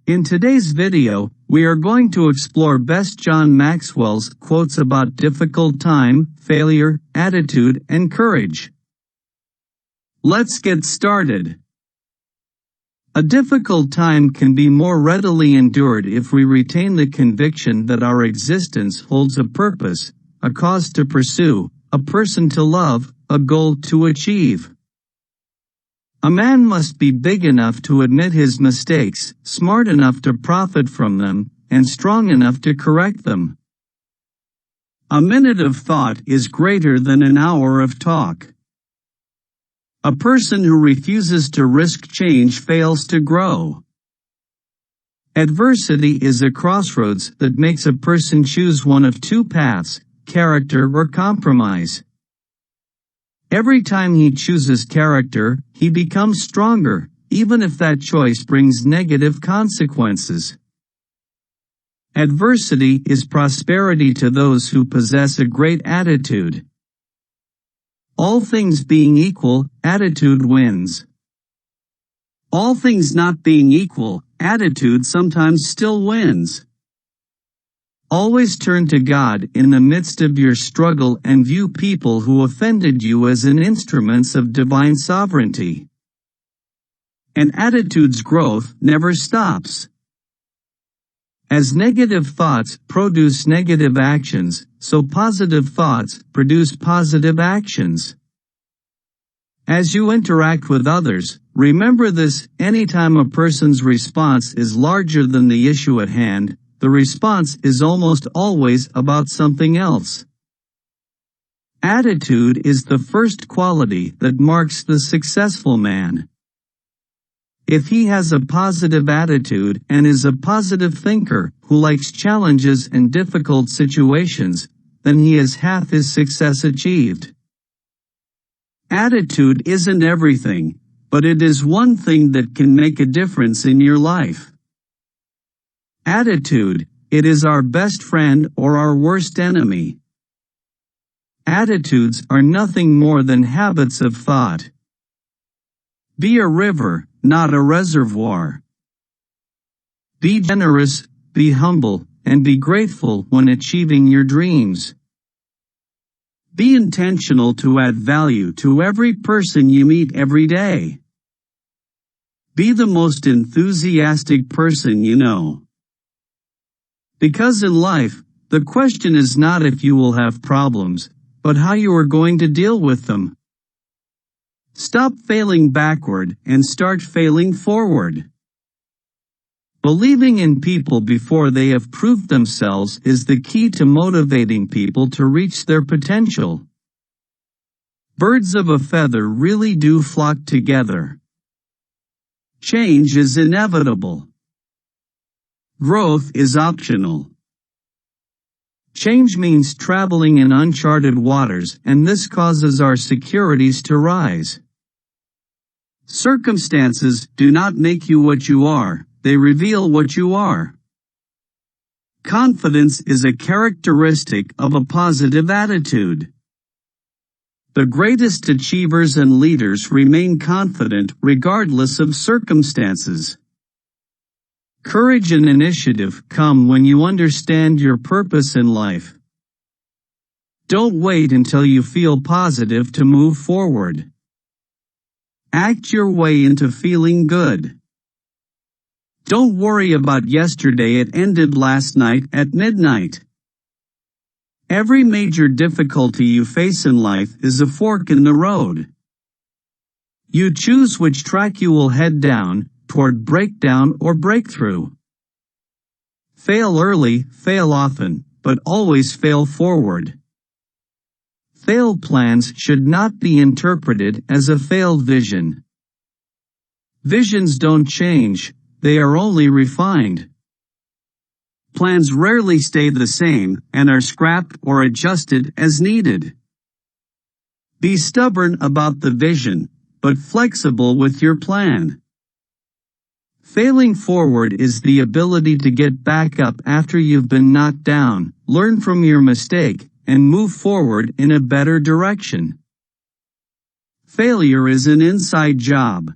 In today's video, we are going to explore best John Maxwell's quotes about difficult time, failure, attitude, and courage. Let's get started. A difficult time can be more readily endured if we retain the conviction that our existence holds a purpose, a cause to pursue, a person to love, a goal to achieve. A man must be big enough to admit his mistakes, smart enough to profit from them, and strong enough to correct them. A minute of thought is greater than an hour of talk. A person who refuses to risk change fails to grow. Adversity is a crossroads that makes a person choose one of two paths, character or compromise. Every time he chooses character, he becomes stronger, even if that choice brings negative consequences. Adversity is prosperity to those who possess a great attitude. All things being equal, attitude wins. All things not being equal, attitude sometimes still wins. Always turn to God in the midst of your struggle and view people who offended you as an instruments of divine sovereignty. An attitude's growth never stops. As negative thoughts produce negative actions, so positive thoughts produce positive actions. As you interact with others, remember this: anytime a person's response is larger than the issue at hand, the response is almost always about something else. Attitude is the first quality that marks the successful man. If he has a positive attitude and is a positive thinker who likes challenges and difficult situations, then he has half his success achieved. Attitude isn't everything, but it is one thing that can make a difference in your life. Attitude, it is our best friend or our worst enemy. Attitudes are nothing more than habits of thought. Be a river, not a reservoir. Be generous, be humble, and be grateful when achieving your dreams. Be intentional to add value to every person you meet every day. Be the most enthusiastic person you know. Because in life, the question is not if you will have problems, but how you are going to deal with them. Stop failing backward and start failing forward. Believing in people before they have proved themselves is the key to motivating people to reach their potential. Birds of a feather really do flock together. Change is inevitable. Growth is optional. Change means traveling in uncharted waters, and this causes our securities to rise. Circumstances do not make you what you are, they reveal what you are. Confidence is a characteristic of a positive attitude. The greatest achievers and leaders remain confident regardless of circumstances. Courage and initiative come when you understand your purpose in life. Don't wait until you feel positive to move forward. Act your way into feeling good. Don't worry about yesterday, it ended last night at midnight. Every major difficulty you face in life is a fork in the road. You choose which track you will head down, toward breakdown or breakthrough. Fail early, fail often, but always fail forward. Failed plans should not be interpreted as a failed vision. Visions don't change, they are only refined. Plans rarely stay the same and are scrapped or adjusted as needed. Be stubborn about the vision, but flexible with your plan. Failing forward is the ability to get back up after you've been knocked down, learn from your mistake, and move forward in a better direction. Failure is an inside job.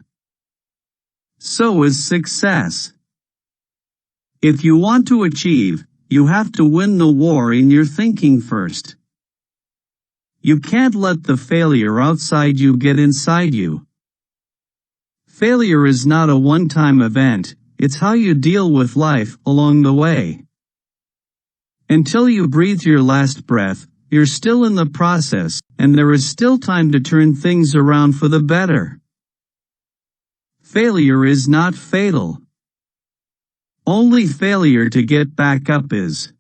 So is success. If you want to achieve, you have to win the war in your thinking first. You can't let the failure outside you get inside you. Failure is not a one-time event, it's how you deal with life along the way. Until you breathe your last breath, you're still in the process, and there is still time to turn things around for the better. Failure is not fatal. Only failure to get back up is.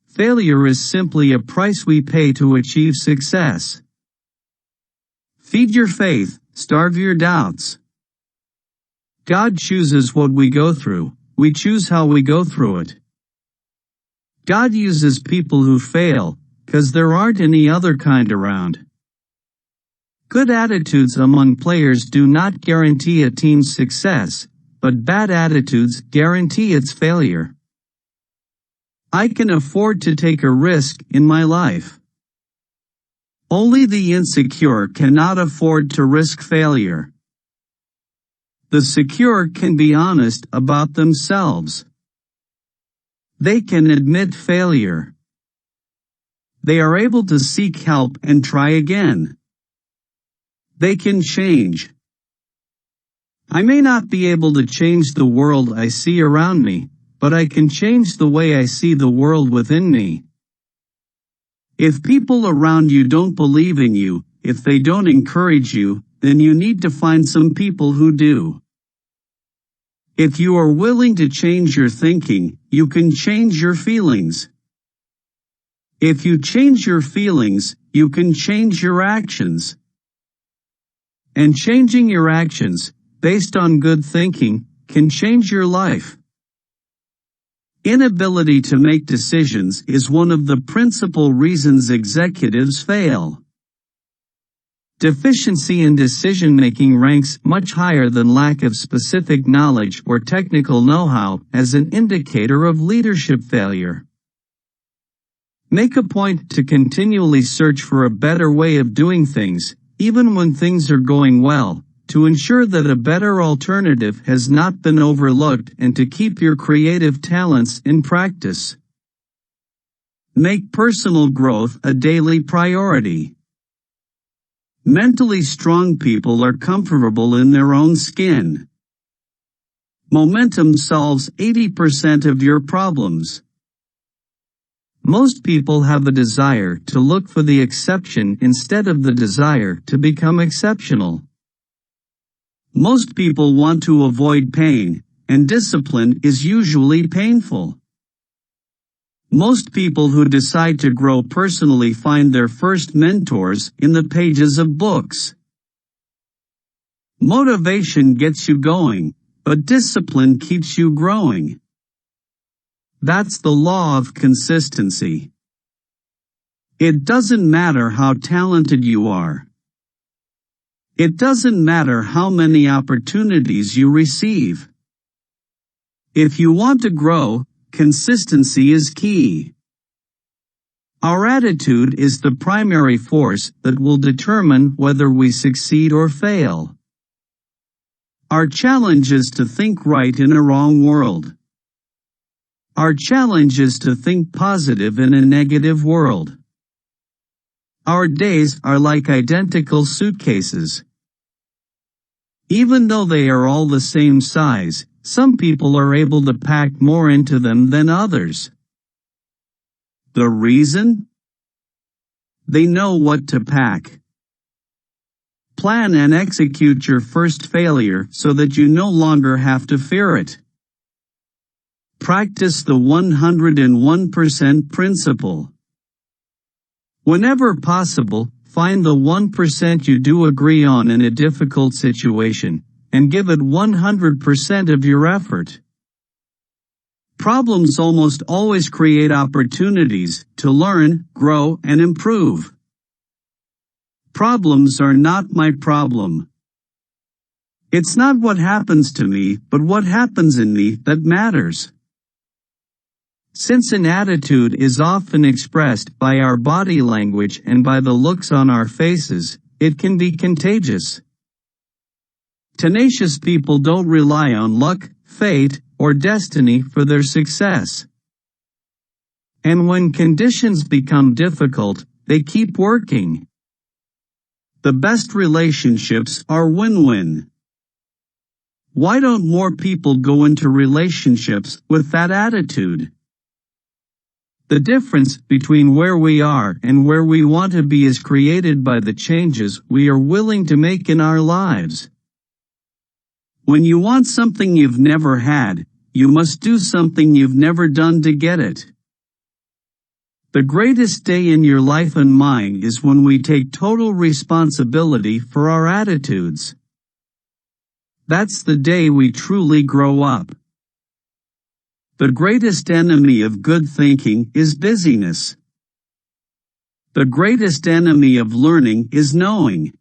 Failure is simply a price we pay to achieve success. Feed your faith, starve your doubts. God chooses what we go through, we choose how we go through it. God uses people who fail, 'cause there aren't any other kind around. Good attitudes among players do not guarantee a team's success, but bad attitudes guarantee its failure. I can afford to take a risk in my life. Only the insecure cannot afford to risk failure. The secure can be honest about themselves. They can admit failure. They are able to seek help and try again. They can change. I may not be able to change the world I see around me, but I can change the way I see the world within me. If people around you don't believe in you, if they don't encourage you, then you need to find some people who do. If you are willing to change your thinking, you can change your feelings. If you change your feelings, you can change your actions. And changing your actions, based on good thinking, can change your life. Inability to make decisions is one of the principal reasons executives fail. Deficiency in decision-making ranks much higher than lack of specific knowledge or technical know-how as an indicator of leadership failure. Make a point to continually search for a better way of doing things, even when things are going well, to ensure that a better alternative has not been overlooked and to keep your creative talents in practice. Make personal growth a daily priority. Mentally strong people are comfortable in their own skin. Momentum solves 80% of your problems. Most people have a desire to look for the exception instead of the desire to become exceptional. Most people want to avoid pain, and discipline is usually painful. Most people who decide to grow personally find their first mentors in the pages of books. Motivation gets you going, but discipline keeps you growing. That's the law of consistency. It doesn't matter how talented you are. It doesn't matter how many opportunities you receive. If you want to grow, consistency is key. Our attitude is the primary force that will determine whether we succeed or fail. Our challenge is to think right in a wrong world. Our challenge is to think positive in a negative world. Our days are like identical suitcases. Even though they are all the same size, some people are able to pack more into them than others. The reason? They know what to pack. Plan and execute your first failure so that you no longer have to fear it. Practice the 101% principle. Whenever possible, find the 1% you do agree on in a difficult situation, and give it 100% of your effort. Problems almost always create opportunities to learn, grow, and improve. Problems are not my problem. It's not what happens to me, but what happens in me that matters. Since an attitude is often expressed by our body language and by the looks on our faces, it can be contagious. Tenacious people don't rely on luck, fate, or destiny for their success. And when conditions become difficult, they keep working. The best relationships are win-win. Why don't more people go into relationships with that attitude? The difference between where we are and where we want to be is created by the changes we are willing to make in our lives. When you want something you've never had, you must do something you've never done to get it. The greatest day in your life and mine is when we take total responsibility for our attitudes. That's the day we truly grow up. The greatest enemy of good thinking is busyness. The greatest enemy of learning is knowing.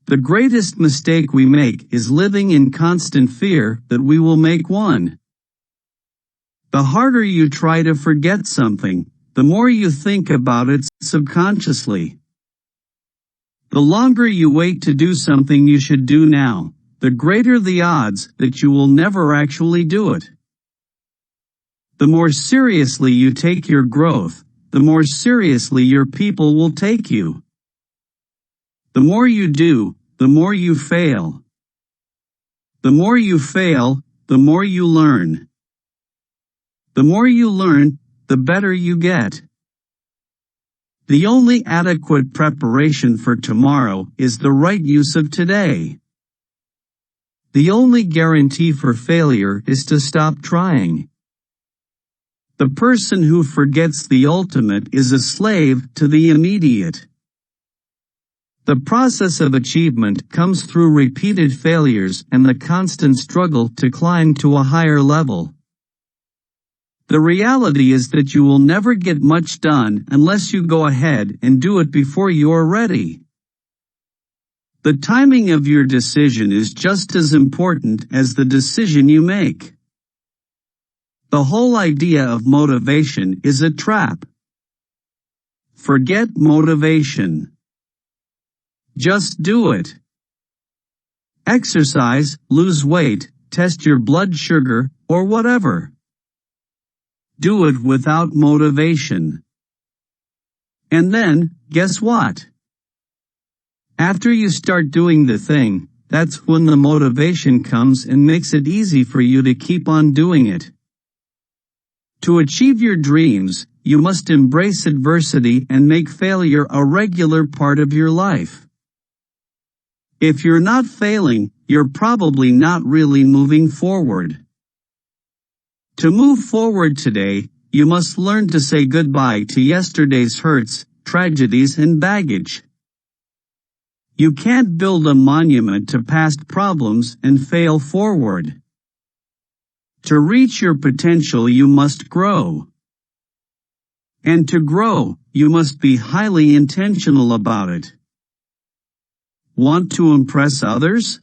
The greatest mistake we make is living in constant fear that we will make one. The harder you try to forget something, the more you think about it subconsciously. The longer you wait to do something you should do now, the greater the odds that you will never actually do it. The more seriously you take your growth, the more seriously your people will take you. The more you do, the more you fail. The more you fail, the more you learn. The more you learn, the better you get. The only adequate preparation for tomorrow is the right use of today. The only guarantee for failure is to stop trying. The person who forgets the ultimate is a slave to the immediate. The process of achievement comes through repeated failures and the constant struggle to climb to a higher level. The reality is that you will never get much done unless you go ahead and do it before you are ready. The timing of your decision is just as important as the decision you make. The whole idea of motivation is a trap. Forget motivation. Just do it. Exercise, lose weight, test your blood sugar, or whatever. Do it without motivation. And then, guess what? After you start doing the thing, that's when the motivation comes and makes it easy for you to keep on doing it. To achieve your dreams, you must embrace adversity and make failure a regular part of your life. If you're not failing, you're probably not really moving forward. To move forward today, you must learn to say goodbye to yesterday's hurts, tragedies, and baggage. You can't build a monument to past problems and fail forward. To reach your potential, you must grow. And to grow, you must be highly intentional about it. Want to impress others?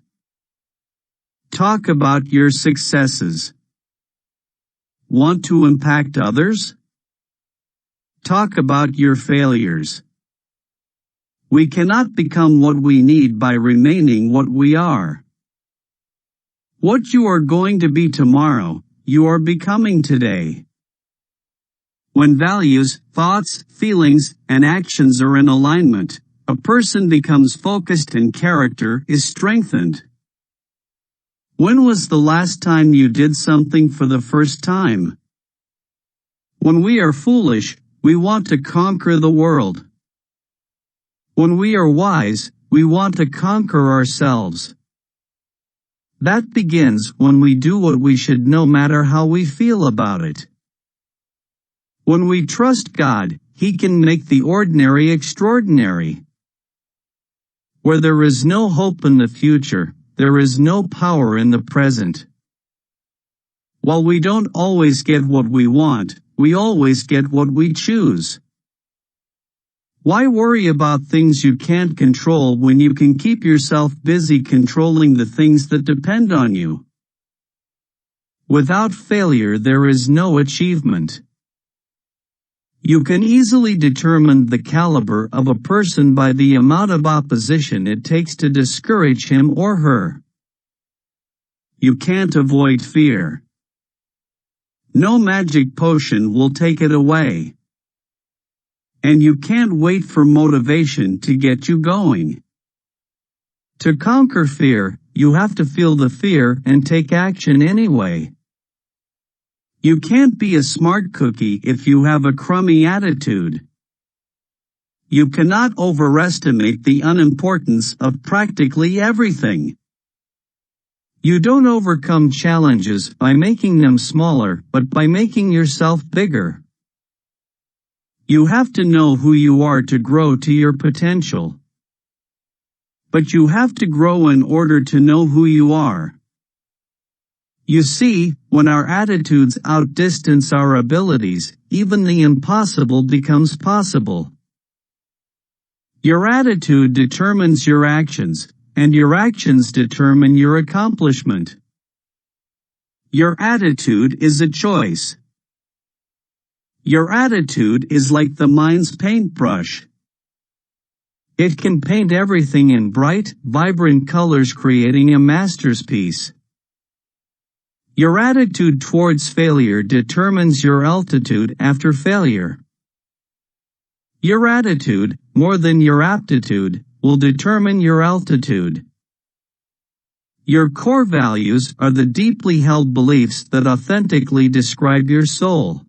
Talk about your successes. Want to impact others? Talk about your failures. We cannot become what we need by remaining what we are. What you are going to be tomorrow, you are becoming today. When values, thoughts, feelings, and actions are in alignment, a person becomes focused and character is strengthened. When was the last time you did something for the first time? When we are foolish, we want to conquer the world. When we are wise, we want to conquer ourselves. That begins when we do what we should no matter how we feel about it. When we trust God, He can make the ordinary extraordinary. Where there is no hope in the future, there is no power in the present. While we don't always get what we want, we always get what we choose. Why worry about things you can't control when you can keep yourself busy controlling the things that depend on you? Without failure, there is no achievement. You can easily determine the caliber of a person by the amount of opposition it takes to discourage him or her. you can't avoid fear. No magic potion will take it away. And you can't wait for motivation to get you going. To conquer fear, you have to feel the fear and take action anyway. You can't be a smart cookie if you have a crummy attitude. You cannot overestimate the unimportance of practically everything. You don't overcome challenges by making them smaller, but by making yourself bigger. You have to know who you are to grow to your potential. But you have to grow in order to know who you are. You see, when our attitudes outdistance our abilities, even the impossible becomes possible. Your attitude determines your actions, and your actions determine your accomplishment. Your attitude is a choice. Your attitude is like the mind's paintbrush. It can paint everything in bright, vibrant colors, creating a masterpiece. Your attitude towards failure determines your altitude after failure. Your attitude, more than your aptitude, will determine your altitude. Your core values are the deeply held beliefs that authentically describe your soul.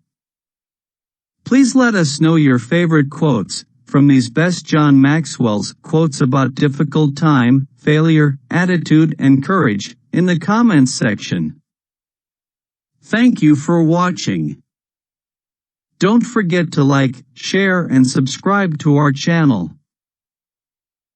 Please let us know your favorite quotes from these best John Maxwell's quotes about difficult time, failure, attitude, and courage in the comments section. Thank you for watching. Don't forget to like, share, and subscribe to our channel.